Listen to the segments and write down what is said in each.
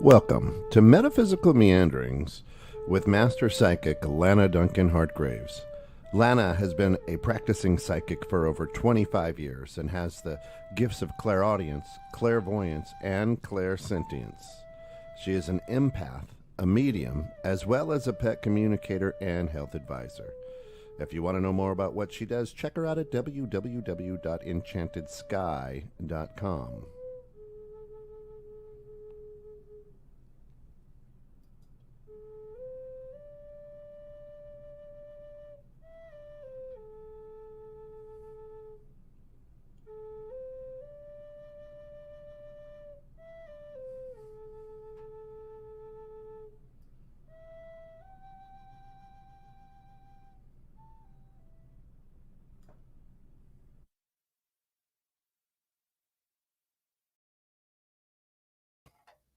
Welcome to Metaphysical Meanderings with Master Psychic Lana Duncan Hartgraves. Lana has been a practicing psychic for over 25 years and has the gifts of clairaudience, clairvoyance, and clairsentience. She is an empath, a medium, as well as a pet communicator and health advisor. If you want to know more about what she does, check her out at www.enchantedsky.com.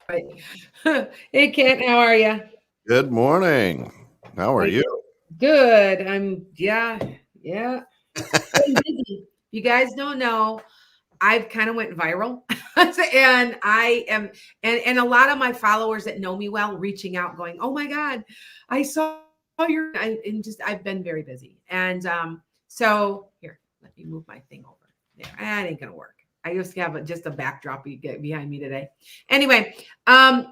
Right. Hey, Kent, how are you? Good morning. How are you? Good. Yeah. Been busy. You guys don't know, I've kind of went viral. And I am, and a lot of my followers that know me well reaching out going, oh my God, I saw I've been very busy. And so here, let me move my thing over. There, that ain't going to work. I used to have just a backdrop you get behind me today. Anyway,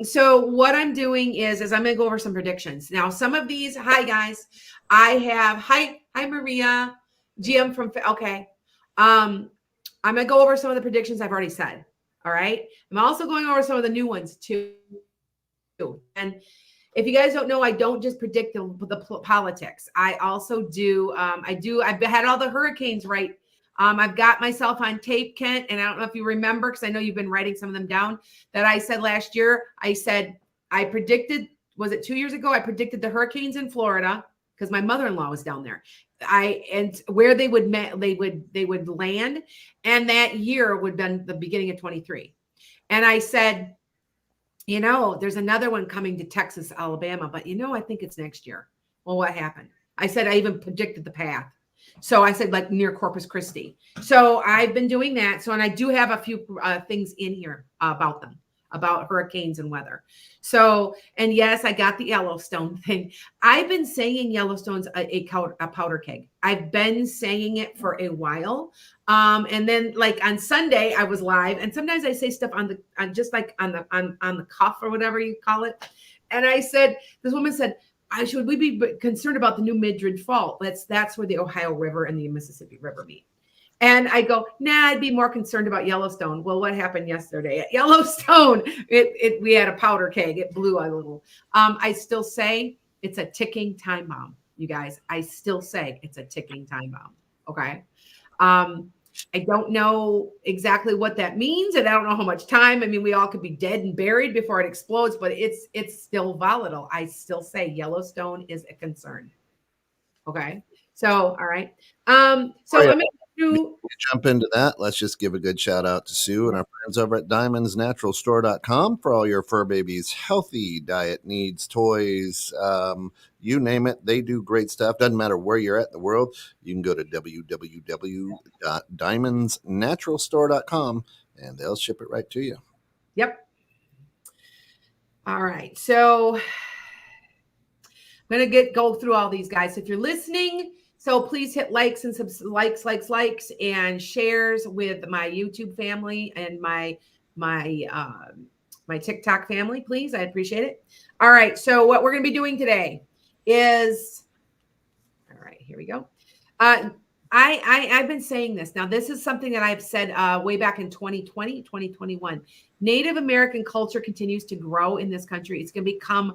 so what I'm doing is I'm going to go over some predictions. Now, some of these, hi guys, hi Maria, GM from, okay. I'm going to go over some of the predictions I've already said. All right. I'm also going over some of the new ones too. And if you guys don't know, I don't just predict the politics. I also do, I've had all the hurricanes right. I've got myself on tape, Kent, and I don't know if you remember, because I know you've been writing some of them down, that I said last year, I predicted, was it 2 years ago? I predicted the hurricanes in Florida because my mother-in-law was down there. And where they would land, and that year would have been the beginning of 23. And I said, there's another one coming to Texas, Alabama, but I think it's next year. Well, what happened? I said I even predicted the path. So I said like near Corpus Christi. So I've been doing that. So, and I do have a few things in here about them, about hurricanes and weather. So, and yes, I got the Yellowstone thing. I've been saying Yellowstone's a powder keg. I've been saying it for a while. And then like on Sunday I was live, and sometimes I say stuff on the cuff or whatever you call it. And I said, this woman said, should we be concerned about the new Midrid Fault? That's where the Ohio River and the Mississippi River meet. And I go, nah, I'd be more concerned about Yellowstone. Well, what happened yesterday at Yellowstone? We had a powder keg. It blew a little. I still say it's a ticking time bomb, you guys. I still say it's a ticking time bomb. Okay. I don't know exactly what that means, and I don't know how much time. I mean, we all could be dead and buried before it explodes, but it's still volatile. I still say Yellowstone is a concern. Okay. So, all right. So I'm going to jump into that. Let's just give a good shout out to Sue and our friends over at diamondsnaturalstore.com for all your fur babies' healthy diet needs, toys, you name it. They do great stuff. Doesn't matter where you're at in the world. You can go to www.diamondsnaturalstore.com and they'll ship it right to you. Yep. All right. So I'm going to go through all these guys. So if you're listening, so please hit likes and likes and shares with my YouTube family and my TikTok family, please. I appreciate it. All right. So what we're going to be doing today is, all right, here we go. I've been saying this. Now, this is something that I've said way back in 2020, 2021. Native American culture continues to grow in this country. The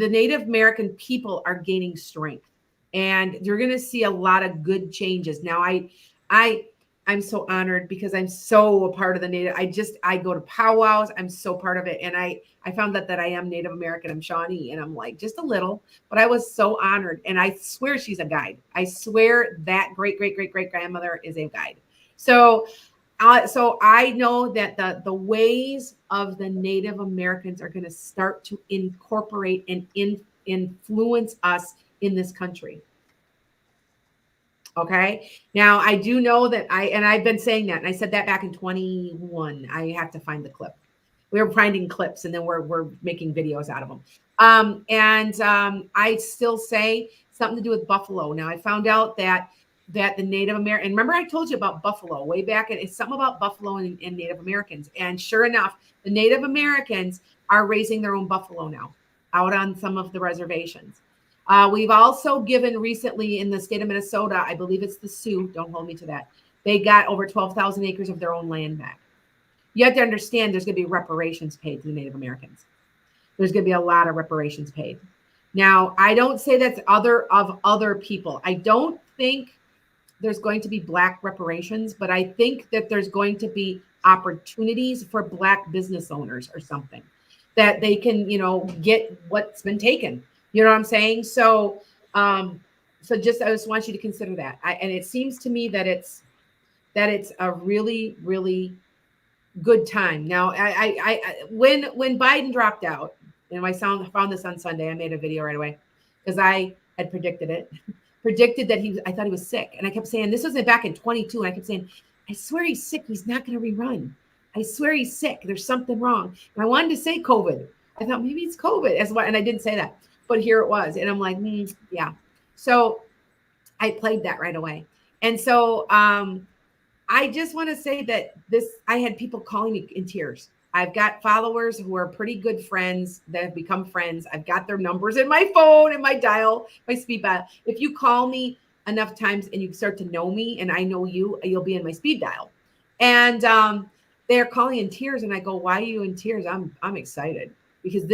Native American people are gaining strength. And you're going to see a lot of good changes. Now, I'm so honored because I'm so a part of the Native. I go to powwows. I'm so part of it. And I found that I am Native American. I'm Shawnee, and I'm like just a little, but I was so honored. And I swear she's a guide. I swear that great grandmother is a guide. So I know that the ways of the Native Americans are going to start to incorporate and influence us in this country. Okay. Now I do know that I've been saying that, and I said that back in 21. I have to find the clip. We were finding clips and then we're making videos out of them. I still say something to do with buffalo. Now I found out that the Native American, remember I told you about buffalo way back, and it's something about buffalo and Native Americans. And sure enough, the Native Americans are raising their own buffalo now out on some of the reservations. We've also given recently in the state of Minnesota, I believe it's the Sioux, don't hold me to that. They got over 12,000 acres of their own land back. You have to understand there's going to be reparations paid to the Native Americans. There's going to be a lot of reparations paid. Now, I don't say that's other people. I don't think there's going to be Black reparations, but I think that there's going to be opportunities for Black business owners or something that they can, get what's been taken. You know what I'm saying? So, I just want you to consider that. And it seems to me that it's a really, really good time. Now, when Biden dropped out, and I found this on Sunday, I made a video right away because I had predicted it. Predicted that I thought he was sick. And I kept saying, this wasn't back in 22. And I kept saying, I swear he's sick. He's not going to rerun. I swear he's sick. There's something wrong. And I wanted to say COVID. I thought maybe it's COVID and I didn't say that, but here it was. And I'm like, yeah. So I played that right away. And so I just want to say that I had people calling me in tears. I've got followers who are pretty good friends that have become friends. I've got their numbers in my phone and my speed dial. If you call me enough times and you start to know me and I know you'll be in my speed dial. And they're calling in tears. And I go, why are you in tears? I'm excited because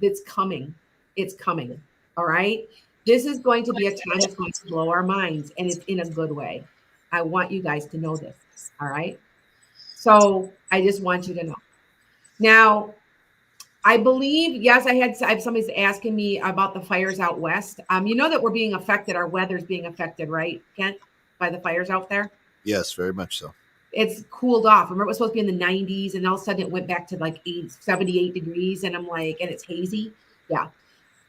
it's coming. It's coming. All right. This is going to be a time that's going to blow our minds, and it's in a good way. I want you guys to know this. All right. So I just want you to know. Now, I believe, yes, I have somebody's asking me about the fires out west. You know that we're being affected. Our weather's being affected, right, Kent, by the fires out there? Yes, very much so. It's cooled off. Remember, it was supposed to be in the 90s, and all of a sudden it went back to like 78 degrees, and I'm like, and it's hazy. Yeah.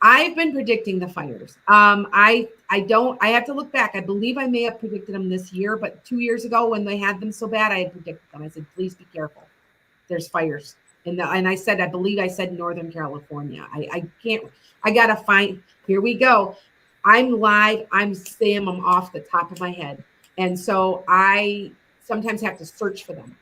I've been predicting the fires. I have to look back. I believe I may have predicted them this year, but 2 years ago when they had them so bad, I had predicted them. I said, please be careful. There's fires. And I believe I said Northern California. I got to find, here we go. I'm live. I'm saying them off the top of my head. And so I sometimes have to search for them.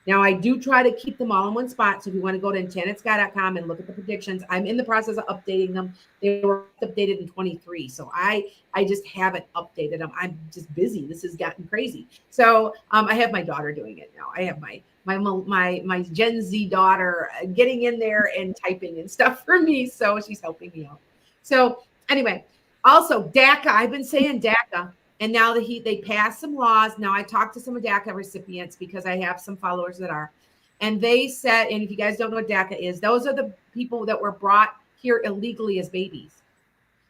Now, I do try to keep them all in one spot. So if you want to go to enchantedSky.com and look at the predictions, I'm in the process of updating them. They were updated in 23. So I just haven't updated them. I'm just busy. This has gotten crazy. So I have my daughter doing it now. I have my Gen Z daughter getting in there and typing and stuff for me. So she's helping me out. So anyway, also DACA, I've been saying DACA. And now they passed some laws. Now I talked to some of DACA recipients because I have some followers that are. And they said, and if you guys don't know what DACA is, those are the people that were brought here illegally as babies.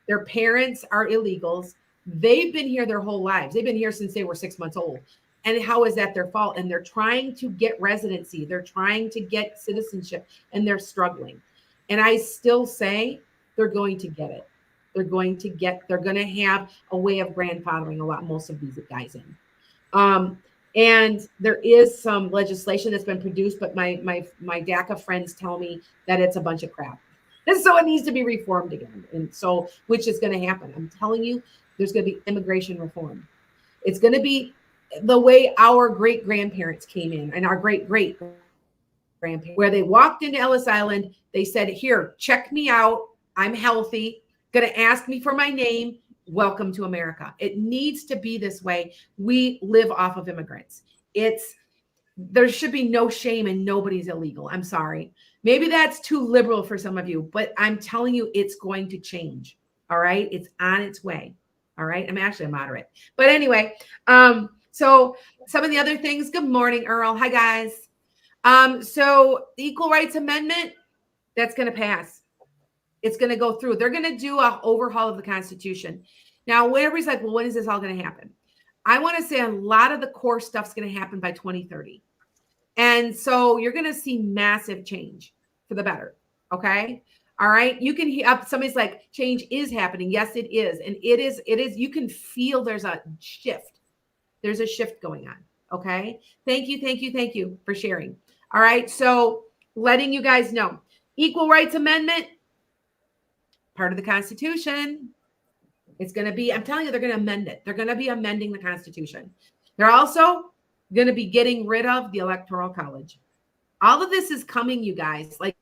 Their parents are illegals. They've been here their whole lives. They've been here since they were 6 months old. And how is that their fault? And they're trying to get residency. They're trying to get citizenship, and they're struggling. And I still say they're going to get it. They're going to have a way of grandfathering most of these guys in. And there is some legislation that's been produced, but my DACA friends tell me that it's a bunch of crap. And so it needs to be reformed again. And so, which is going to happen. I'm telling you, there's going to be immigration reform. It's going to be the way our great grandparents came in, and our great grandparents, where they walked into Ellis Island. They said, here, check me out. I'm healthy. Going to ask me for my name. Welcome to America. It needs to be this way. We live off of immigrants. There should be no shame and nobody's illegal. I'm sorry. Maybe that's too liberal for some of you, but I'm telling you, it's going to change. All right. It's on its way. All right. I'm actually a moderate, but anyway, so some of the other things. Good morning, Earl. Hi guys. So the Equal Rights Amendment, that's going to pass. It's going to go through. They're going to do an overhaul of the Constitution. Now, everybody's like, well, when is this all going to happen? I want to say a lot of the core stuff's going to happen by 2030. And so you're going to see massive change for the better. Okay. All right. You can hear somebody's like, change is happening. Yes, it is. And it is. You can feel there's a shift. There's a shift going on. Okay. Thank you for sharing. All right. So letting you guys know. Equal Rights Amendment, part of the Constitution. It's going to be, I'm telling you, they're going to amend it. They're going to be amending the Constitution. They're also going to be getting rid of the Electoral College. All of this is coming, you guys. Like,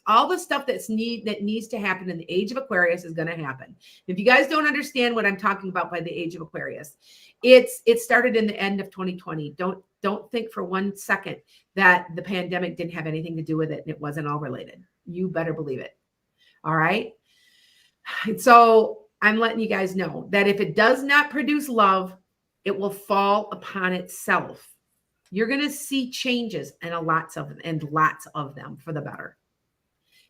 all the stuff that needs to happen in the age of Aquarius is going to happen. If you guys don't understand what I'm talking about by the age of Aquarius, it started in the end of 2020. Don't think for 1 second that the pandemic didn't have anything to do with it and it wasn't all related. You better believe it. All right. So I'm letting you guys know that if it does not produce love, it will fall upon itself. You're going to see changes and lots of them for the better.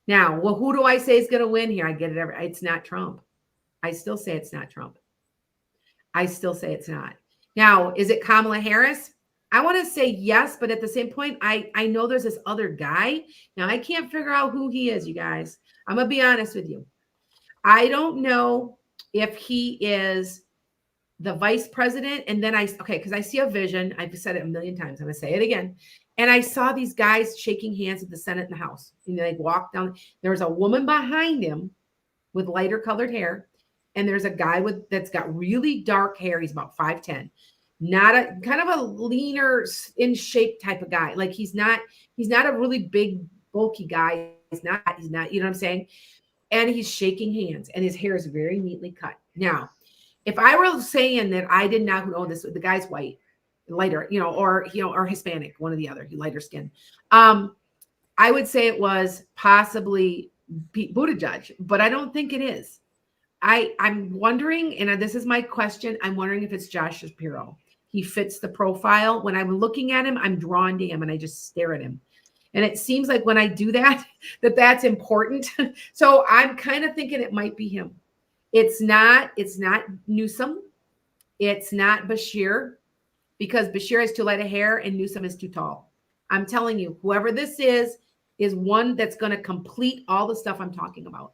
Now, well, who do I say is going to win here? I get it. It's not Trump. I still say it's not Trump. I still say it's not. Now, is it Kamala Harris? I want to say yes, but at the same point, I know there's this other guy. Now, I can't figure out who he is, you guys. I'm going to be honest with you. I don't know if he is the vice president. And then because I see a vision. I've said it a million times. I'm going to say it again. And I saw these guys shaking hands at the Senate and the House. And they walked down. There's a woman behind him with lighter colored hair. And there's a guy that's got really dark hair. He's about 5'10". Not a kind of a leaner in shape type of guy. Like he's not a really big, bulky guy. He's not, you know what I'm saying? And he's shaking hands and his hair is very neatly cut. Now, if I were saying that I did not know this, the guy's white, lighter, or Hispanic, one or the other, lighter skin. I would say it was possibly Pete Buttigieg, but I don't think it is. I'm wondering, and this is my question, I'm wondering if it's Josh Shapiro. He fits the profile. When I'm looking at him, I'm drawn to him and I just stare at him. And it seems like when I do that, that's important. So I'm kind of thinking it might be him. It's not Newsom. It's not Bashir, because Bashir has too light a hair and Newsom is too tall. I'm telling you, whoever this is one that's going to complete all the stuff I'm talking about.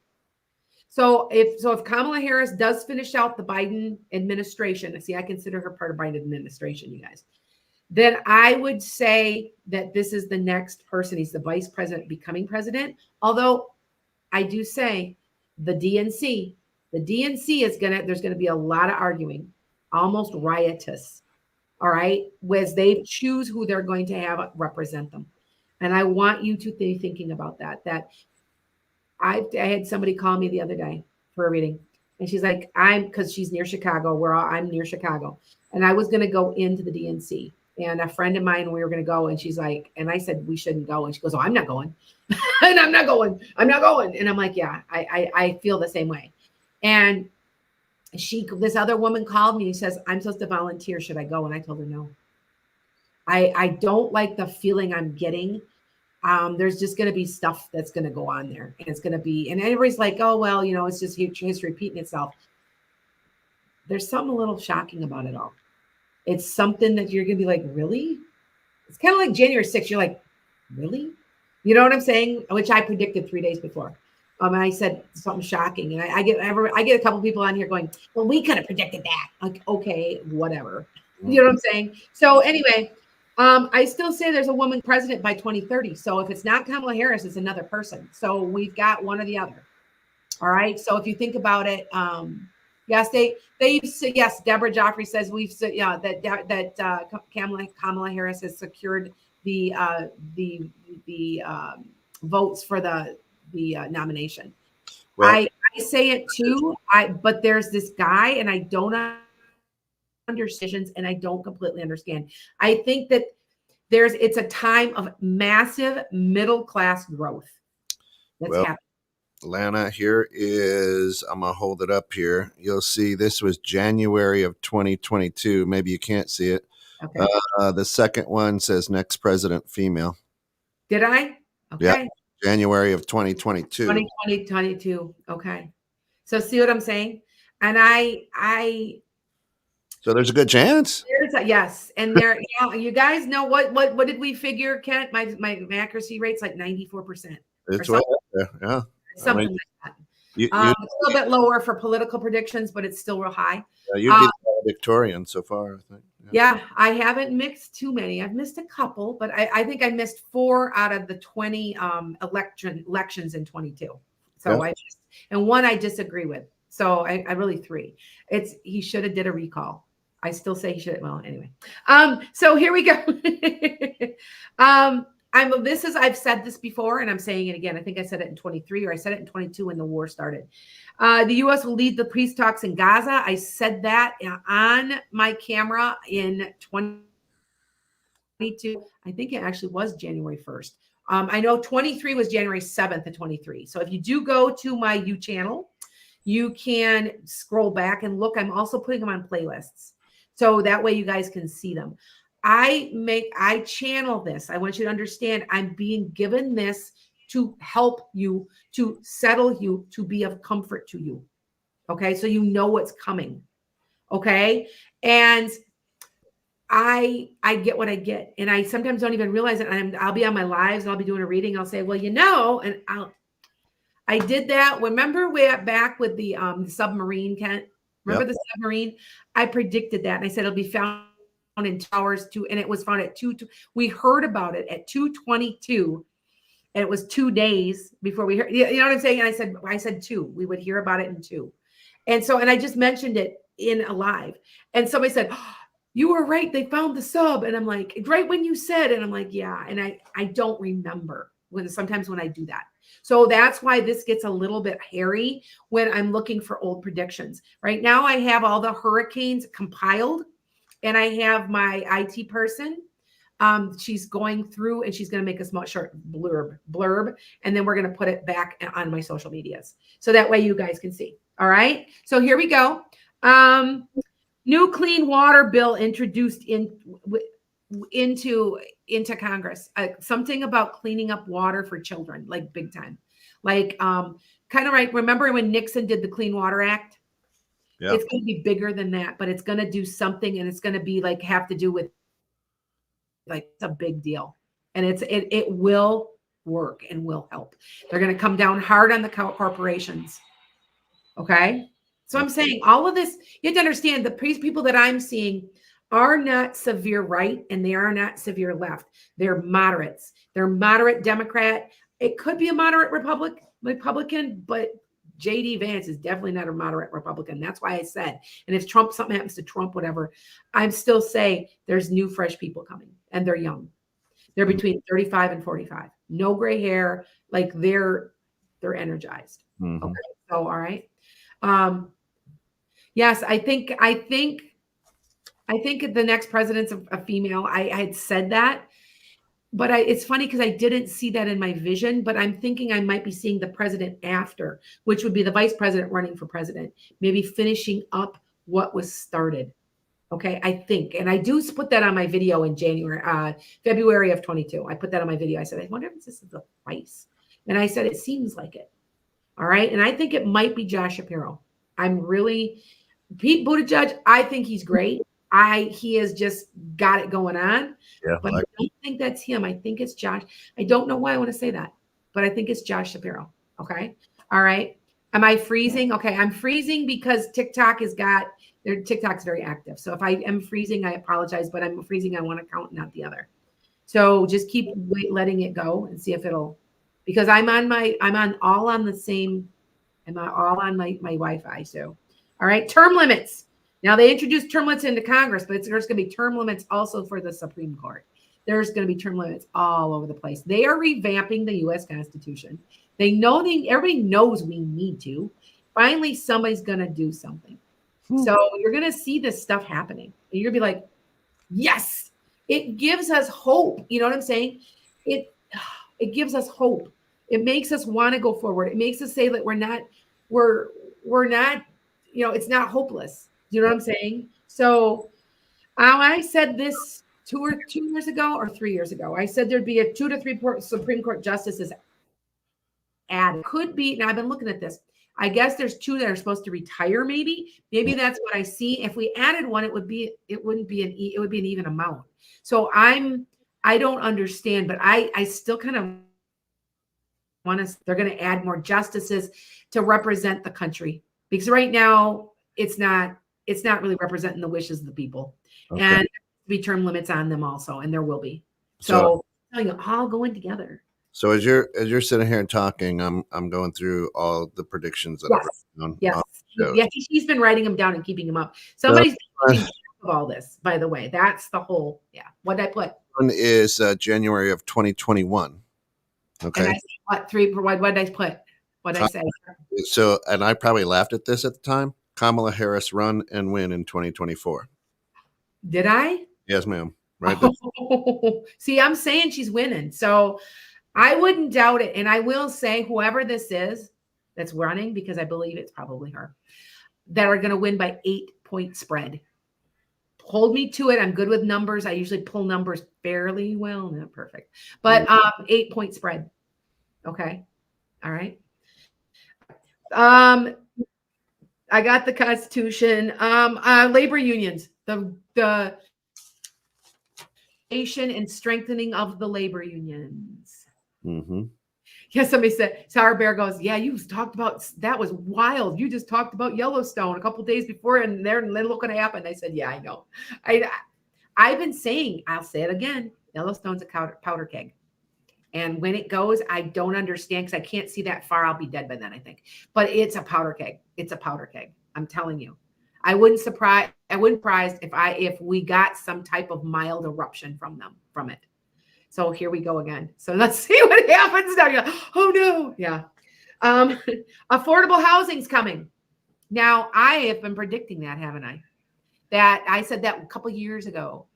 So if Kamala Harris does finish out the Biden administration, see, I consider her part of Biden administration, you guys, then I would say that this is the next person. He's the vice president becoming president. Although I do say the DNC is there's going to be a lot of arguing, almost riotous. All right. As they choose who they're going to have represent them. And I want you to be thinking about that I had somebody call me the other day for a reading. And she's like, because she's near Chicago, I'm near Chicago. And I was going to go into the DNC. And a friend of mine, we were going to go. And she's like, and I said, we shouldn't go. And she goes, oh, I'm not going. And I'm not going. And I'm like, yeah, I feel the same way. And this other woman called me and says, I'm supposed to volunteer. Should I go? And I told her no. I don't like the feeling I'm getting. There's just going to be stuff that's going to go on there. And it's going to be, and everybody's like, oh, well, it's just history repeating itself. There's something a little shocking about it all. It's something that you're going to be like, really? It's kind of like January 6th. You're like, really? You know what I'm saying? Which I predicted 3 days before. And I said something shocking. And I get a couple people on here going, well, we could have predicted that. Like, okay, whatever. You know what I'm saying? So anyway, I still say there's a woman president by 2030. So if it's not Kamala Harris, it's another person. So we've got one or the other. All right. So if you think about it, yes, yes. Deborah Joffrey says that Kamala Harris has secured the votes for the nomination. Well, I say it too. But there's this guy, and I don't understand, and I don't completely understand. I think that it's a time of massive middle class growth that's happening. Lana, here is, I'm going to hold it up here. You'll see this was January of 2022. Maybe you can't see it. Okay. The second one says next president female. Did I? Okay. Yeah. January of 2022. 2022. Okay. So see what I'm saying? And so there's a good chance. Yes. And you guys know what did we figure, Kent? My accuracy rate's like 94%. It's way up there. Yeah. Something like that. It's a little bit lower for political predictions, but it's still real high. You'd be the Victorian so far, I think. Yeah, I haven't mixed too many. I've missed a couple, but I think I missed 4 out of the 20 elections in 22. So Yeah. and one I disagree with. So I really 3. He should have did a recall. I still say he should. Well, anyway. So here we go. I've said this before and I'm saying it again. I think I said it in 23 or I said it in 22 when the war started. The U.S. will lead the peace talks in Gaza. I said that on my camera in 22. I think it actually was January 1st. I know 23 was January 7th of 23. So if you do go to my U channel, you can scroll back and look. I'm also putting them on playlists. So that way you guys can see them. I channel this. I want you to understand I'm being given this to help you, to settle you, to be of comfort to you. Okay. So you know what's coming. Okay. And I get what I get. And I sometimes don't even realize it. I'll be on my lives and I'll be doing a reading. I'll say, well, and I did that. Remember way back with the submarine, Kent? Remember the submarine? I predicted that. And I said, it'll be found in 2 hours and it was found at 2. We heard about it at 2:22. And it was 2 days before we heard, you know what I'm saying? And I said 2, we would hear about it in 2. And so, and I just mentioned it in a live and somebody said, oh, you were right. They found the sub. And I'm like, right when you said, and I'm like, yeah. And I don't remember sometimes when I do that. So that's why this gets a little bit hairy when I'm looking for old predictions. Right now I have all the hurricanes compiled and I have my IT person. She's going through and she's going to make a small short blurb, and then we're going to put it back on my social medias. So that way you guys can see. All right. So here we go. New clean water bill introduced into Congress. Something about cleaning up water for children, like big time. Like kind of right. Remember when Nixon did the Clean Water Act? Yeah. It's going to be bigger than that, but it's going to do something, and it's going to be like have to do with like it's a big deal, and it will work and will help. They're going to come down hard on the corporations. Okay. So I'm saying all of this, you have to understand the people that I'm seeing are not severe right and they are not severe left. They're moderates. They're moderate Democrat. It could be a moderate Republican, but J.D. Vance is definitely not a moderate Republican. That's why I said, and if something happens to Trump, whatever, I'm still saying there's new, fresh people coming and they're young. They're between 35 and 45. No gray hair. Like they're energized. Mm-hmm. Okay. So, all right. Yes, I think the next president's a female. I had said that, but it's funny because I didn't see that in my vision, but I'm thinking I might be seeing the president after, which would be the vice president running for president, maybe finishing up what was started. Okay, I think, and I do put that on my video in February of 22. I put that on my video. I said, I wonder if this is the vice. And I said, it seems like it. All right. And I think it might be Josh Shapiro. Pete Buttigieg, I think he's great. He has just got it going on. Yeah, but I don't think that's him. I think it's Josh. I don't know why I want to say that, but I think it's Josh Shapiro. Okay. All right. Am I freezing? Okay. I'm freezing because TikTok's very active. So if I am freezing, I apologize, but I'm freezing on one account, not the other. So just keep letting it go and see if because I'm all on my Wi-Fi. So, all right. Term limits. Now they introduced term limits into Congress, but there's going to be term limits also for the Supreme Court. There's going to be term limits all over the place. They are revamping the U.S. Constitution. Everybody knows we need to. Finally, somebody's going to do something. So you're going to see this stuff happening. And you're going to be like, yes, it gives us hope. You know what I'm saying? It gives us hope. It makes us want to go forward. It makes us say that we're not, it's not hopeless. You know what I'm saying? So I said this 2 years ago or 3 years ago. I said there'd be 2 to 3 Supreme Court justices added. Could be, now I've been looking at this. I guess there's 2 that are supposed to retire. Maybe that's what I see. If we added one, it would be an even amount. So I don't understand, but I still kind of they're going to add more justices to represent the country, because right now it's not it's not really representing the wishes of the people. Okay. And be term limits on them also, and there will be. So all going together. So as you're sitting here and talking, I'm going through all the predictions that I've written on shows. Yeah, she's been writing them down and keeping them up. Somebody's keeping track of all this, by the way. That's the whole, what did I put? One is January of 2021. Okay. And I said, what did I put? What did I say? So, and I probably laughed at this at the time. Kamala Harris run and win in 2024. Did I? Yes, ma'am. Right. See, I'm saying she's winning. So I wouldn't doubt it. And I will say, whoever this is that's running, because I believe it's probably her, that are going to win by 8-point spread. Hold me to it. I'm good with numbers. I usually pull numbers fairly well. Not perfect, but 8-point spread. Okay. All right. I got the Constitution. Labor unions, the nation and strengthening of the labor unions. Mm-hmm. Yeah, somebody said, Sour Bear goes, yeah, you talked about, that was wild. You just talked about Yellowstone a couple days before, and then look what happened. I said, yeah, I know. I've been saying, I'll say it again, Yellowstone's a powder keg. And when it goes, I don't understand because I can't see that far. I'll be dead by then, I think. But it's a powder keg. It's a powder keg. I'm telling you. I wouldn't surprise if we got some type of mild eruption from it. So here we go again. So let's see what happens now. You're like, oh no. Yeah. Affordable housing's coming. Now, I have been predicting that, haven't I? That I said that a couple years ago.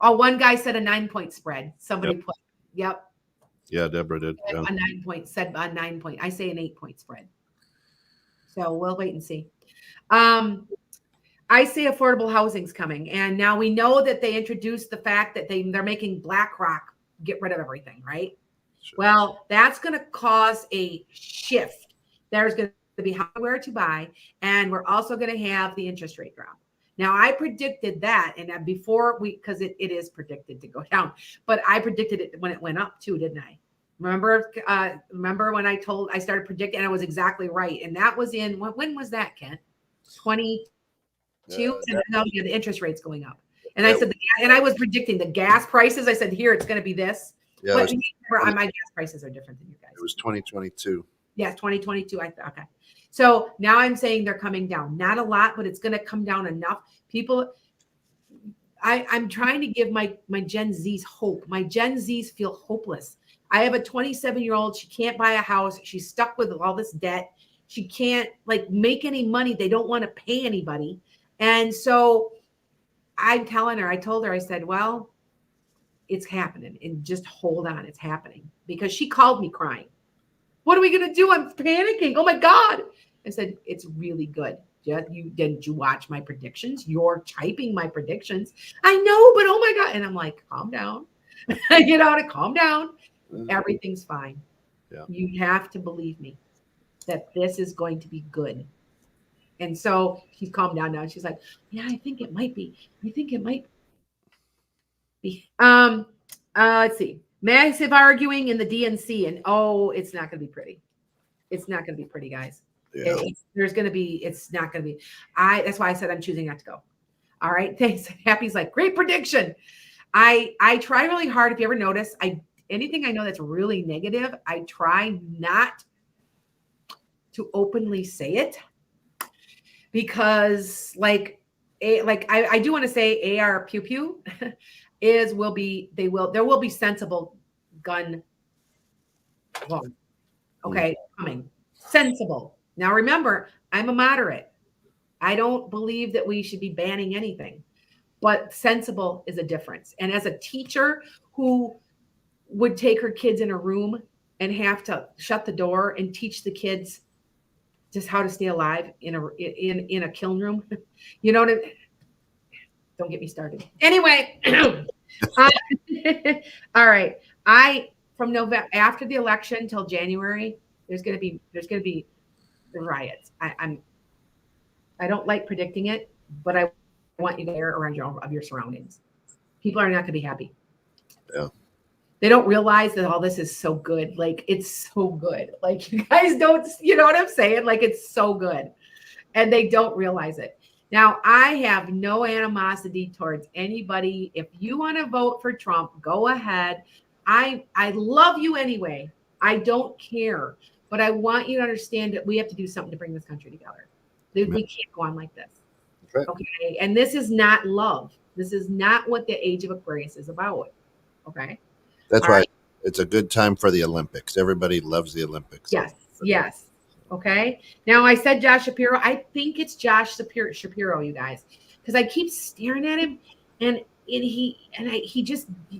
Oh, one guy said a 9-point spread. Somebody put, yep. Yeah, Deborah did. A 9-point, said a 9-point. I say an 8-point spread. So we'll wait and see. I say affordable housing's coming. And now we know that they introduced the fact that they're making BlackRock get rid of everything, right? Sure. Well, that's going to cause a shift. There's going to be hardware to buy, and we're also going to have the interest rate drop. Now, I predicted that, and before because it is predicted to go down, but I predicted it when it went up too, didn't I? Remember when I started predicting, and I was exactly right. And that was when was that, Kent? 22? No, the interest rates going up. And I said, and I was predicting the gas prices. I said, here, it's going to be this. Yeah, but remember, my gas prices are different than you guys. It was 2022. Yes, 2022. Okay. So now I'm saying they're coming down. Not a lot, but it's going to come down enough. People, I'm trying to give my Gen Zs hope. My Gen Zs feel hopeless. I have a 27-year-old. She can't buy a house. She's stuck with all this debt. She can't make any money. They don't want to pay anybody. And so I told her, I said, well, it's happening, and just hold on. It's happening, because she called me crying. What are we going to do? I'm panicking. Oh my God. I said, it's really good. Didn't you watch my predictions? You're typing my predictions. I know, but oh my God. And I'm like, calm down. To calm down. Everything's fine. Yeah. You have to believe me that this is going to be good. And so she's calmed down now. She's like, yeah, I think it might be. Let's see. Massive arguing in the DNC, and it's not going to be pretty. It's not going to be pretty, guys. Yeah. It's not going to be. That's why I said I'm choosing not to go. All right. Thanks. Happy's like, great prediction. I try really hard. If you ever notice, anything I know that's really negative, I try not to openly say it, because I do want to say AR pew pew there will be sensible gun law. Okay, coming. Sensible. Now remember, I'm a moderate. I don't believe that we should be banning anything, but sensible is a difference. And as a teacher who would take her kids in a room and have to shut the door and teach the kids just how to stay alive in a kiln room, you know what I mean? Don't get me started. Anyway, all right. From November after the election till January, there's gonna be the riots. I don't like predicting it, but I want you to air around your surroundings. People are not gonna be happy. Yeah. They don't realize that all this is so good. It's so good. You guys don't, you know what I'm saying? It's so good. And they don't realize it. Now, I have no animosity towards anybody. If you want to vote for Trump, go ahead. I love you anyway. I don't care. But I want you to understand that we have to do something to bring this country together. We can't go on like this. Right. Okay. And this is not love. This is not what the age of Aquarius is about. Okay. That's All why right. it's a good time for the Olympics. Everybody loves the Olympics. Yes. Yes. Okay. Now I said Josh Shapiro. I think it's Josh Shapiro, you guys, because I keep staring at him, and he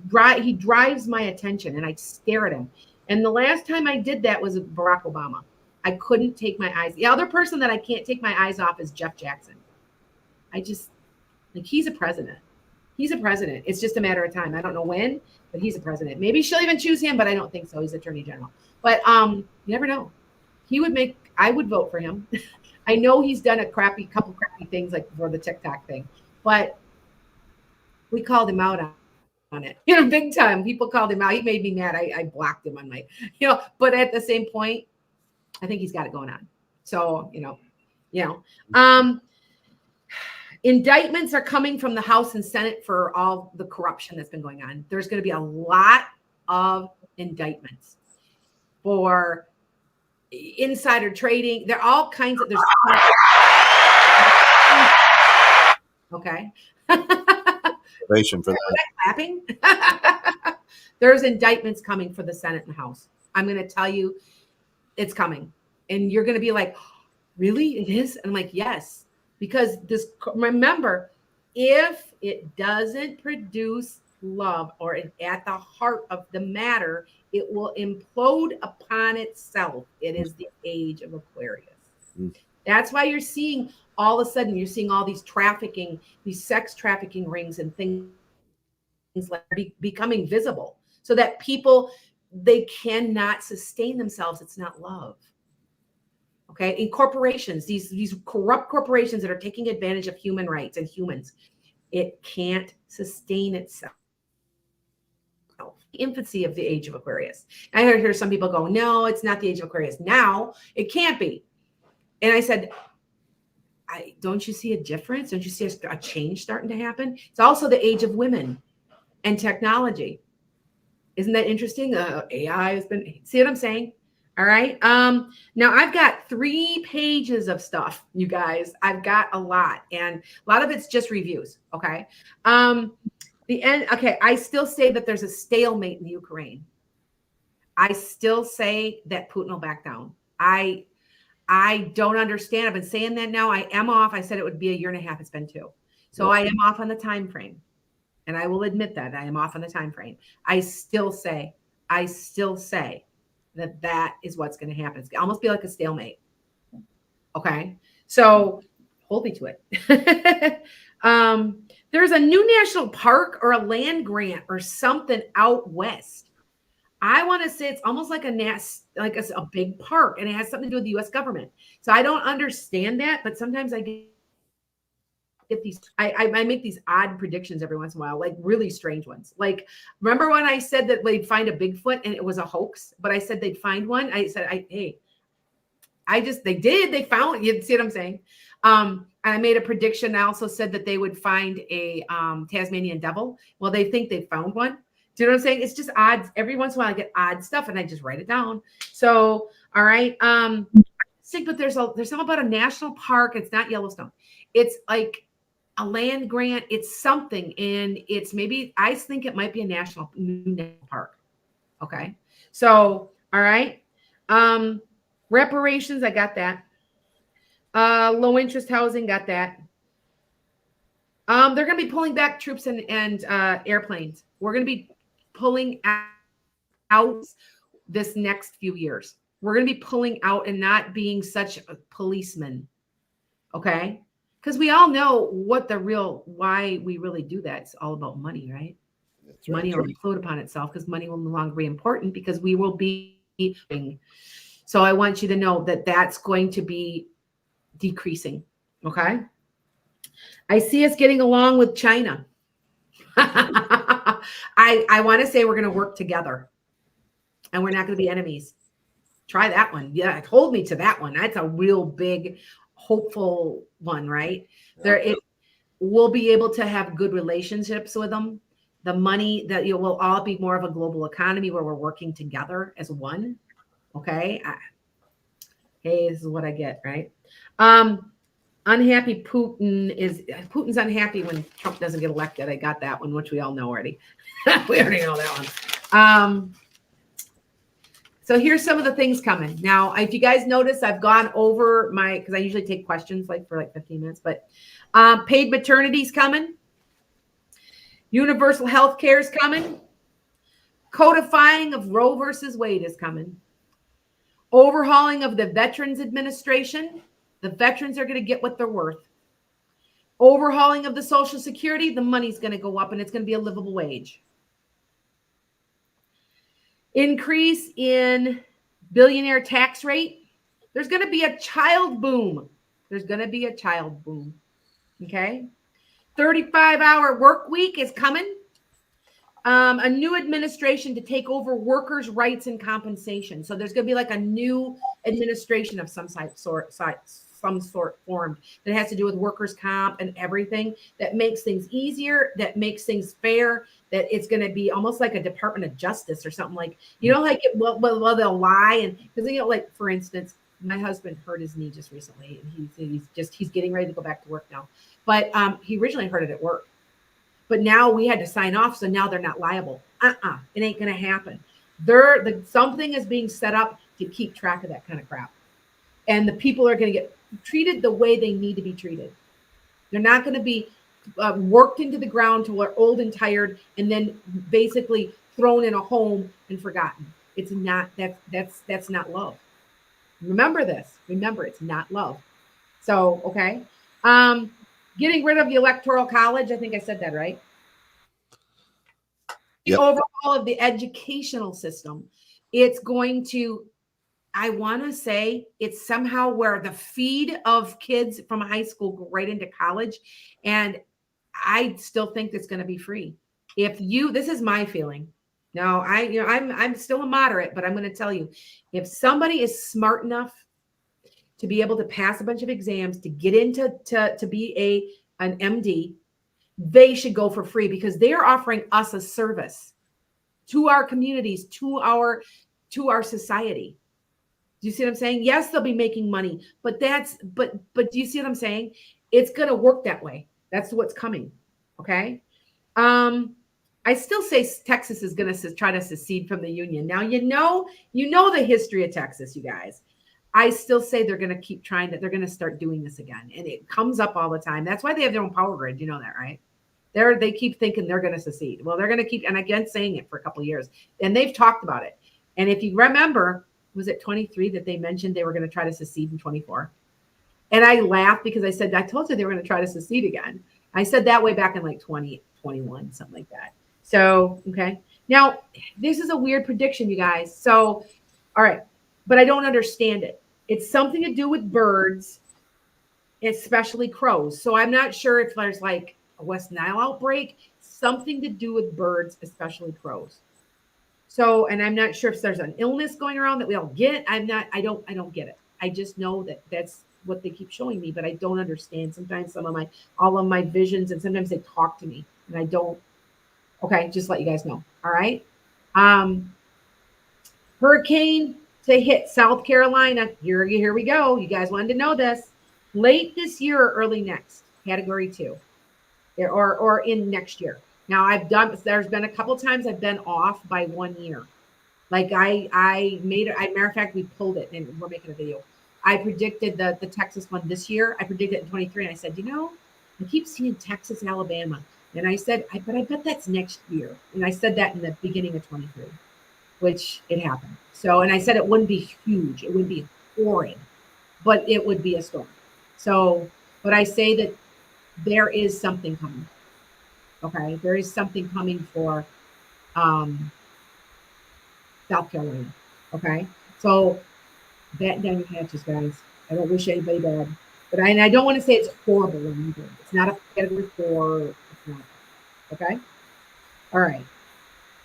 drives my attention, and I stare at him. And the last time I did that was Barack Obama. I couldn't take my eyes. The other person that I can't take my eyes off is Jeff Jackson. I just like he's a president. He's a president. It's just a matter of time. I don't know when, but he's a president. Maybe she'll even choose him, but I don't think so. He's attorney general. But you never know. I would vote for him. I know he's done couple crappy things like for the TikTok thing, but we called him out on it, big time. People called him out. He made me mad. I blocked him on my, but at the same point, I think he's got it going on. So, indictments are coming from the House and Senate for all the corruption that's been going on. There's going to be a lot of indictments for insider trading. There are all kinds of okay. For that. Clapping. There's indictments coming for the Senate and House. I'm going to tell you it's coming. And you're going to be like, really? It is? And I'm like, yes. Because remember, if it doesn't produce love or at the heart of the matter, it will implode upon itself. It is the age of Aquarius. That's why you're seeing all of a sudden, you're seeing all these these sex trafficking rings and things like becoming visible so that people, they cannot sustain themselves. It's not love. Okay. In corporations, these corrupt corporations that are taking advantage of human rights and humans, it can't sustain itself. The infancy of the age of Aquarius. I hear some people go, no, it's not the age of Aquarius. Now it can't be. And I said, don't you see a difference? Don't you see a change starting to happen? It's also the age of women and technology. Isn't that interesting? AI has been, see what I'm saying? All right. Now I've got 3 pages of stuff, you guys. I've got a lot, and a lot of it's just reviews. Okay. Okay. I still say that there's a stalemate in the Ukraine. I still say that Putin will back down. I don't understand. I've been saying that now. I am off. I said it would be 1.5 years. It's been 2. So I am off on the time frame. And I will admit that I am off on the time frame. I still say that is what's going to happen. It's almost be like a stalemate. Okay. So hold me to it. There's a new national park or a land grant or something out west. I want to say it's almost like a big park, and it has something to do with the U.S. government. So I don't understand that, but sometimes I get these. I make these odd predictions every once in a while, like really strange ones. Like, remember when I said that they'd find a Bigfoot and it was a hoax, but I said they'd find one. I said, they found. You see what I'm saying? And I made a prediction. I also said that they would find a Tasmanian devil. Well, they think they found one. Do you know what I'm saying? It's just odd. Every once in a while I get odd stuff and I just write it down. So, all right. But there's something about a national park. It's not Yellowstone. It's like a land grant. It's something. And it's maybe, I think it might be a national park. Okay. So, all right. Reparations. I got that. Low interest housing. Got that. They're going to be pulling back troops and airplanes. We're going to be pulling out this next few years. We're going to be pulling out and not being such a policeman. Okay. Because we all know why we really do that. It's all about money, right? That's right. Money will implode upon itself because money will no longer be important because we will be. So I want you to know that that's going to be decreasing. Okay. I see us getting along with China. I want to say we're going to work together and we're not going to be enemies. Try that one. Yeah, hold me to that one. That's a real big hopeful one, right? Yeah. We'll be able to have good relationships with them. The money that you will all be more of a global economy where we're working together as one. Okay. Hey, this is what I get, right? Unhappy Putin's unhappy when Trump doesn't get elected. I got that one, which we all know already. We already know that one. So here's some of the things coming. Now, if you guys notice, I've gone over because I usually take questions for 15 minutes, but paid maternity is coming. Universal health care is coming. Codifying of Roe versus Wade is coming. Overhauling of the Veterans Administration. The veterans are going to get what they're worth. Overhauling of the Social Security, the money's going to go up and it's going to be a livable wage. Increase in billionaire tax rate. There's going to be a child boom. There's going to be a child boom. Okay. 35-hour work week is coming. A new administration to take over workers' rights and compensation. So there's going to be like a new administration of some sort formed that has to do with workers' comp and everything that makes things easier, that makes things fair, that it's going to be almost like a Department of Justice or something like, like well, they'll lie. And because, like, for instance, my husband hurt his knee just recently and he's getting ready to go back to work now. But he originally hurt it at work. But now we had to sign off, so now they're not liable. It ain't going to happen. Something is being set up to keep track of that kind of crap. And the people are going to get treated the way they need to be treated. They're not going to be worked into the ground till they're old and tired and then basically thrown in a home and forgotten. It's not, that's not love. Remember this. Remember, it's not love. So, okay. Getting rid of the electoral college. I think I said that right. The overhaul of the educational system. It's going to, I want to say it's somehow where the feed of kids from high school go right into college. And I still think it's going to be free. This is my feeling. Now, I'm still a moderate, but I'm going to tell you, if somebody is smart enough to be able to pass a bunch of exams to get into to be an MD, they should go for free because they are offering us a service to our communities, to our society. Do you see what I'm saying? Yes, they'll be making money, but do you see what I'm saying? It's going to work that way. That's what's coming. Okay. I still say Texas is going to try to secede from the union. Now, you know the history of Texas, you guys. I still say they're going to keep trying that. They're going to start doing this again. And it comes up all the time. That's why they have their own power grid. You know that, right? They keep thinking they're going to secede. Well, they're going to keep, and again, saying it for a couple of years. And they've talked about it. And if you remember, was it 23 that they mentioned they were going to try to secede in 24? And I laughed because I said, I told you they were going to try to secede again. I said that way back in like 2021, something like that. So, okay. Now, this is a weird prediction, you guys. So, all right. But I don't understand it. It's something to do with birds, especially crows. So I'm not sure if there's like a West Nile outbreak, something to do with birds, especially crows. So, and I'm not sure if there's an illness going around that we all get. I don't get it. I just know that that's what they keep showing me, but I don't understand. Sometimes all of my visions, and sometimes they talk to me and I don't. Okay, just let you guys know. All right. Hurricane to hit South Carolina. Here we go. You guys wanted to know this. Late this year or early next, category 2, or in next year. Now there's been a couple times I've been off by 1 year. Like I made it. Matter of fact, we pulled it and we're making a video. I predicted the Texas one this year. I predicted it in 23. And I said, I keep seeing Texas, Alabama. And I said, but I bet that's next year. And I said that in the beginning of 23, which it happened. So, and I said it wouldn't be huge. It wouldn't be horrid, but it would be a storm. So, but I say that there is something coming. Okay. There is something coming for South Carolina. Okay. So batten down your hatches, guys. I don't wish anybody bad, but I don't want to say it's horrible or anything. It's not a category 4. It's not. Okay. All right.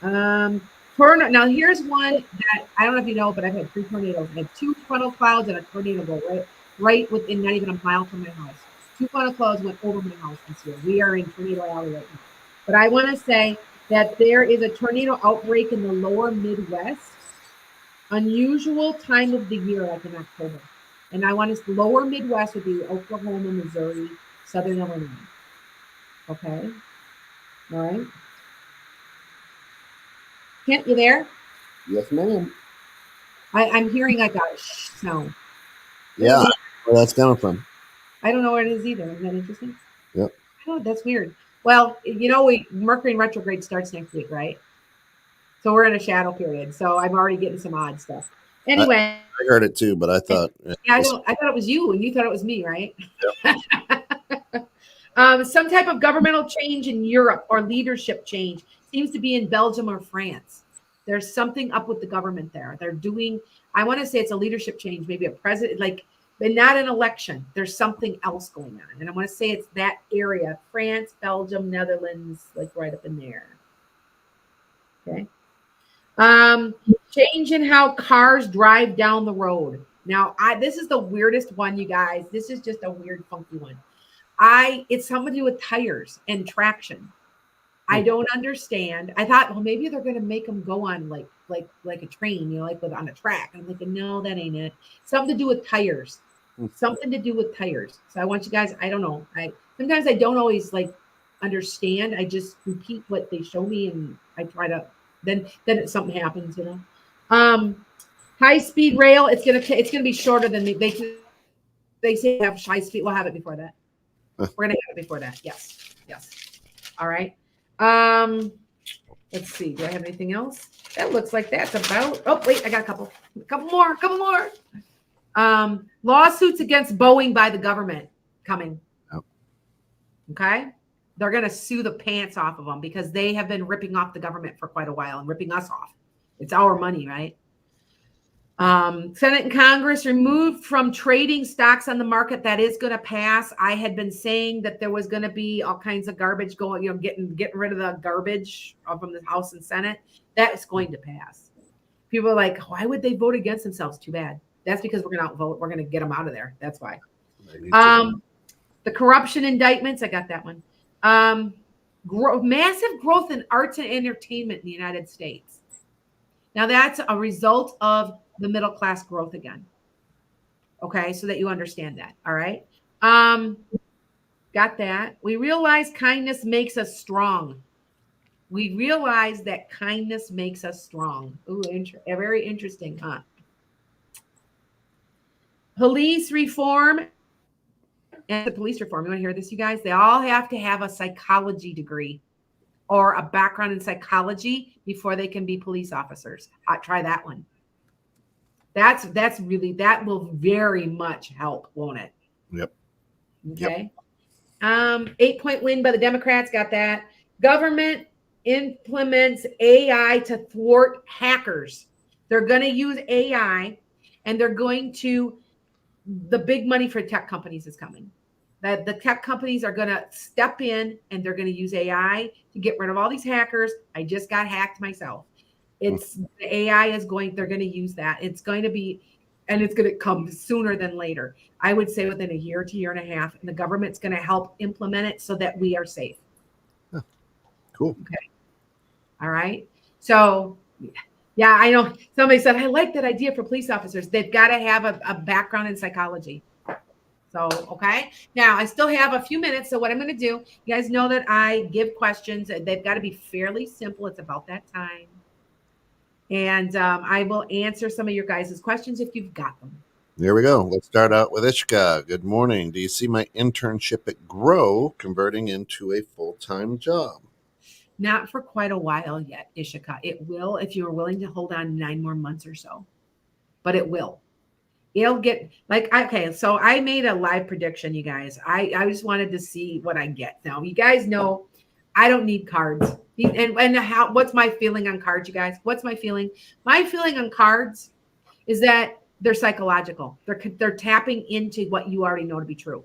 Now here's one that I don't know if you know, but I've had 3 tornadoes. I had 2 frontal clouds and a tornado go right within not even a mile from my house. 2 funnel clouds went over my house this year. We are in tornado alley right now. But I want to say that there is a tornado outbreak in the lower Midwest, unusual time of the year, like in October. And I want to lower Midwest would be Oklahoma, Missouri, Southern Illinois. Okay. All right. Kent, you there? Yes, ma'am. I'm hearing I got a sound. Yeah, where that's coming from. I don't know what it is either. Isn't that interesting? Yep. Oh, that's weird. Well, Mercury in retrograde starts next week, right? So we're in a shadow period. So I'm already getting some odd stuff. Anyway, I heard it too, but I thought. I thought it was you, and you thought it was me, right? Yep. Some type of governmental change in Europe or leadership change seems to be in Belgium or France. There's something up with the government there. They're doing. I want to say it's a leadership change, maybe a president, but not an election. There's something else going on, and I want to say it's that area: France, Belgium, Netherlands, like right up in there. Okay. Change in how cars drive down the road. Now, this is the weirdest one, you guys. This is just a weird, funky one. It's something to do with tires and traction. I don't understand. I thought, well, maybe they're going to make them go on like a train, like on a track. And I'm thinking, no, that ain't it. Something to do with tires. Something to do with tires. So I want you guys. I don't know. Sometimes I don't always understand. I just repeat what they show me, and I try to. Then something happens, High speed rail. It's gonna be shorter than they say have high speed. We'll have it before that. We're gonna have it before that. Yes. All right. Let's see. Do I have anything else? That looks like that's about. Oh wait, I got a couple more. Lawsuits against Boeing by the government coming. Oh. Okay. They're going to sue the pants off of them because they have been ripping off the government for quite a while and ripping us off. It's our money, right? Senate and Congress removed from trading stocks on the market. That is going to pass. I had been saying that there was going to be all kinds of garbage going, getting rid of the garbage from the House and Senate. That's going to pass. People are like, why would they vote against themselves? Too bad. That's because we're going to outvote. We're going to get them out of there. That's why. The corruption indictments. I got that one. Massive growth in arts and entertainment in the United States. Now that's a result of the middle class growth again. Okay, so that you understand that. All right. Got that. We realize kindness makes us strong. We realize that kindness makes us strong. Ooh, very interesting, huh? Police reform. And the police reform, you want to hear this, you guys? They all have to have a psychology degree or a background in psychology before they can be police officers. Try that one. That will very much help, won't it? Yep. Okay. 8-point win by the Democrats. Got that. Government implements AI to thwart hackers. They're going to use AI, and they're going to. The big money for tech companies is coming. That the tech companies are going to step in and they're going to use AI to get rid of all these hackers. I just got hacked myself. The AI is they're going to use that. It's going to be, and it's going to come sooner than later. I would say within a year to year and a half, and the government's going to help implement it so that we are safe. Oh, cool. Okay. All right. So, yeah, I know somebody said, I like that idea for police officers. They've got to have a background in psychology. So, okay. Now, I still have a few minutes. So what I'm going to do, you guys know that I give questions. They've got to be fairly simple. It's about that time. And I will answer some of your guys' questions if you've got them. There we go. Let's start out with Ishka. Good morning. Do you see my internship at Grow converting into a full-time job? Not for quite a while yet, Ishika. It will if you're willing to hold on 9 more months or so. But it will. It'll get okay. So I made a live prediction, you guys. I just wanted to see what I get. Now, you guys know I don't need cards. And what's my feeling on cards, you guys? What's my feeling? My feeling on cards is that they're psychological. They're tapping into what you already know to be true.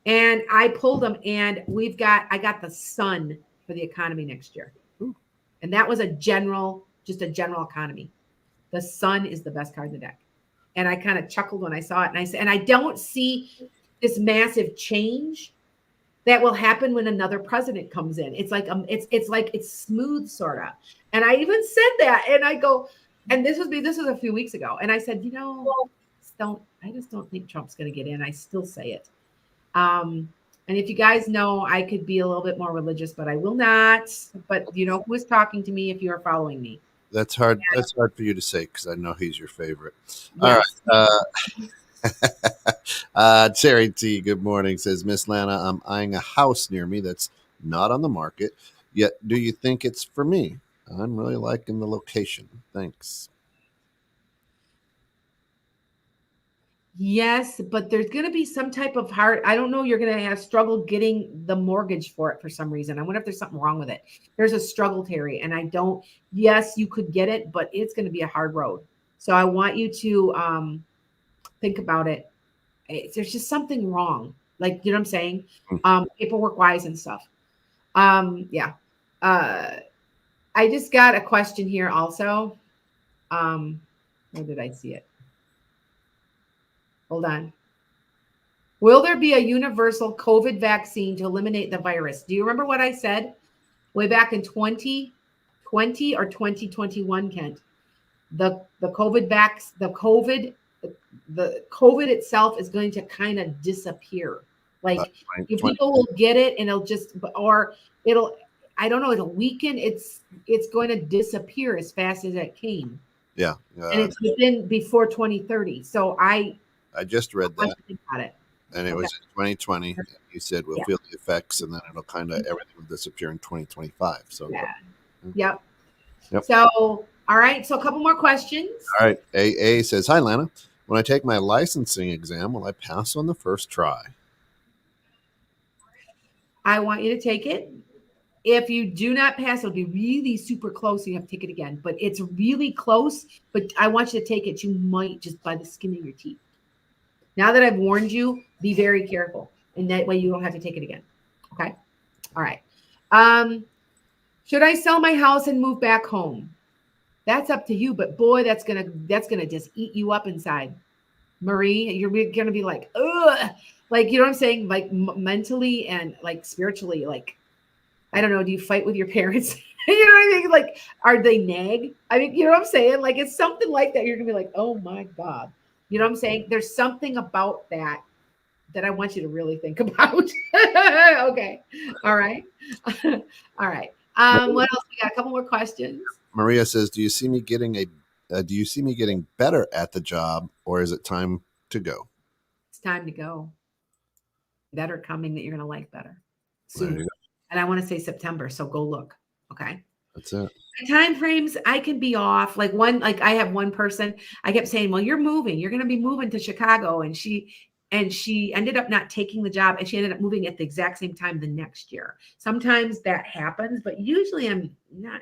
And I pulled them, and I got the sun for the economy next year. Ooh. And that was just a general economy. The sun is the best card in the deck. And I kind of chuckled when I saw it. And I said, and I don't see this massive change that will happen when another president comes in. It's like it's smooth sort of. And I even said that, and I go, and this was a few weeks ago, and I said, I just don't think Trump's going to get in. I still say it. And if you guys know, I could be a little bit more religious, but I will not. But you know who is talking to me if you are following me. That's hard. Yeah. That's hard for you to say because I know he's your favorite. Yes. All right. Terry T, good morning, says, Miss Lana, I'm eyeing a house near me that's not on the market yet. Do you think it's for me? I'm really liking the location. Thanks. Yes, but there's going to be some type of hard, I don't know, you're going to have struggle getting the mortgage for it for some reason. I wonder if there's something wrong with it. There's a struggle, Terry, and yes, you could get it, but it's going to be a hard road. So I want you to think about it. There's just something wrong. Like, you know what I'm saying? Paperwork wise and stuff. Yeah. I just got a question here also. Where did I see it? Hold on. Will there be a universal COVID vaccine to eliminate the virus? Do you remember what I said way back in 2020 or 2021, Kent? The COVID itself is going to kind of disappear. Like people will get it and it'll weaken. It's going to disappear as fast as it came. Yeah. And it's within before 2030. So I just read that. Think about it. And it was in 2020. You said we'll feel the effects, and then it'll kind of everything will disappear in 2025. So Yep. So all right. So a couple more questions. All right. AA says, hi, Lana. When I take my licensing exam, will I pass on the first try? I want you to take it. If you do not pass, it'll be really super close. You have to take it again, but it's really close. But I want you to take it. You might just by the skin of your teeth. Now that I've warned you, be very careful. And that way you don't have to take it again. Okay. All right. Should I sell my house and move back home? That's up to you. But boy, that's gonna just eat you up inside. Marie, you're gonna be like, ugh. Like, you know what I'm saying? Like mentally and like spiritually, like, I don't know. Do you fight with your parents? You know what I mean? Like, are they nag? I mean, you know what I'm saying? Like, it's something like that. You're gonna be like, oh my God. You know what I'm saying? There's something about that I want you to really think about. Okay. All right. All right. What else? We got a couple more questions. Maria says, do you see me getting better at the job, or is it time to go? It's time to go. Better coming that you're going to like better soon. And I want to say September. So go look. Okay. That's it. Time frames, I can be off. Like I have one person, I kept saying, well, you're going to be moving to Chicago. And she ended up not taking the job, and she ended up moving at the exact same time the next year. Sometimes that happens, but usually I'm not.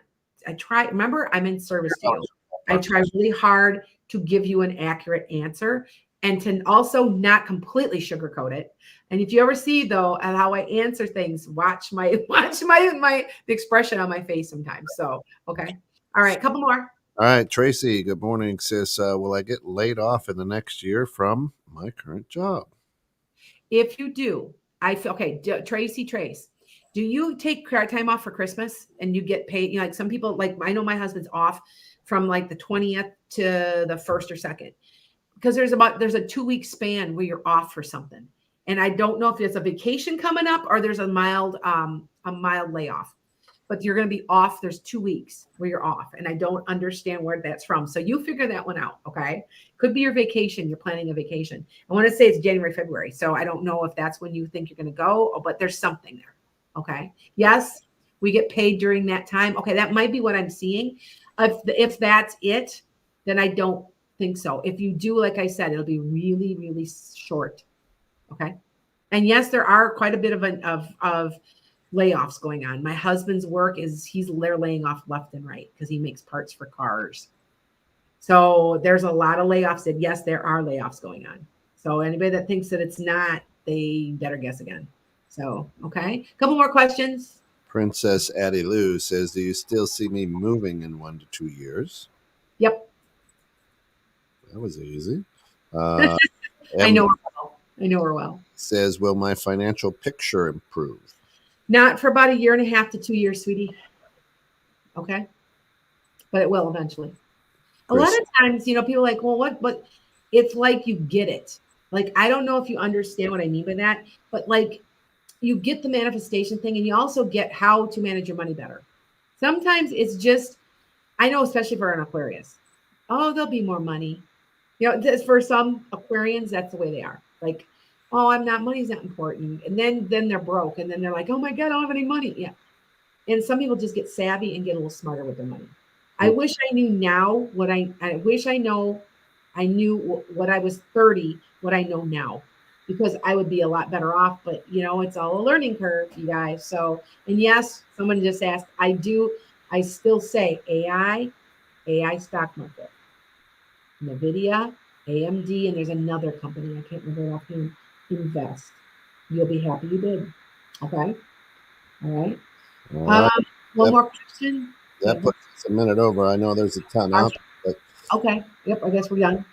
Remember, I'm in service to you. I try really hard to give you an accurate answer and to also not completely sugarcoat it. And if you ever see though how I answer things, watch the expression on my face sometimes. So, okay. All right. A couple more. All right. Tracy, good morning, sis. Will I get laid off in the next year from my current job? If you do, Trace, do you take time off for Christmas and you get paid? You know, like some people, like I know my husband's off from like the 20th to the 1st or 2nd, because there's a 2-week span where you're off for something. And I don't know if there's a vacation coming up or there's a mild layoff, but you're going to be off. There's 2 weeks where you're off, and I don't understand where that's from. So you figure that one out. Okay. Could be your vacation. You're planning a vacation. I want to say it's January, February. So I don't know if that's when you think you're going to go, but there's something there. Okay. Yes. We get paid during that time. Okay. That might be what I'm seeing. If that's it, then I don't think so. If you do, like I said, it'll be really, really short. Okay. And yes, there are quite a bit of layoffs going on. My husband's work they're laying off left and right because he makes parts for cars. So there's a lot of layoffs, and yes, there are layoffs going on. So anybody that thinks that it's not, they better guess again. So, okay. A couple more questions. Princess Addie Lou says, do you still see me moving in 1 to 2 years? Yep. That was easy. I know Emily her well. I know her well. says, will my financial picture improve? Not for about 1.5 to 2 years, sweetie. Okay. But it will eventually. A lot Chris, of times, people are like, well, what? But it's like you get it. Like, I don't know if you understand what I mean by that, but like you get the manifestation thing and you also get how to manage your money better. Sometimes it's just, I know, especially for an Aquarius, oh, there'll be more money. For some Aquarians, that's the way they are. Like, oh, money's not important. And then they're broke. And then they're like, oh my God, I don't have any money. Yeah. And some people just get savvy and get a little smarter with their money. I wish I knew now I wish I knew what I was 30, what I know now, because I would be a lot better off. But it's all a learning curve, you guys. So, and yes, someone just asked, I still say AI stock market, NVIDIA, AMD, and there's another company, I can't remember offhand, invest. You'll be happy you did. Okay. All right. all right. One That, more question. that puts us a minute over. I know there's a ton up, but Okay. Yep. I guess we're done.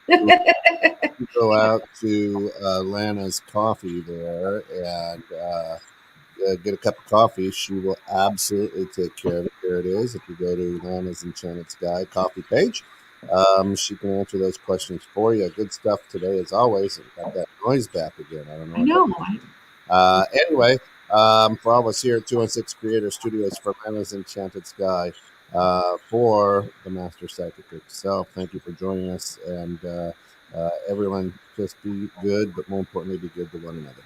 go out to Lana's coffee there and get a cup of coffee. She will absolutely take care of it. There it is. If you go to Lana's Enchanted Sky coffee page, she can answer those questions for you. Good stuff today, as always. Got that noise back again. I don't know. I know. Anyway, for all of us here at 216 Creator Studios for Lana's Enchanted Sky, for the Master Psychic itself, thank you for joining us. And everyone, just be good, but more importantly, be good to one another.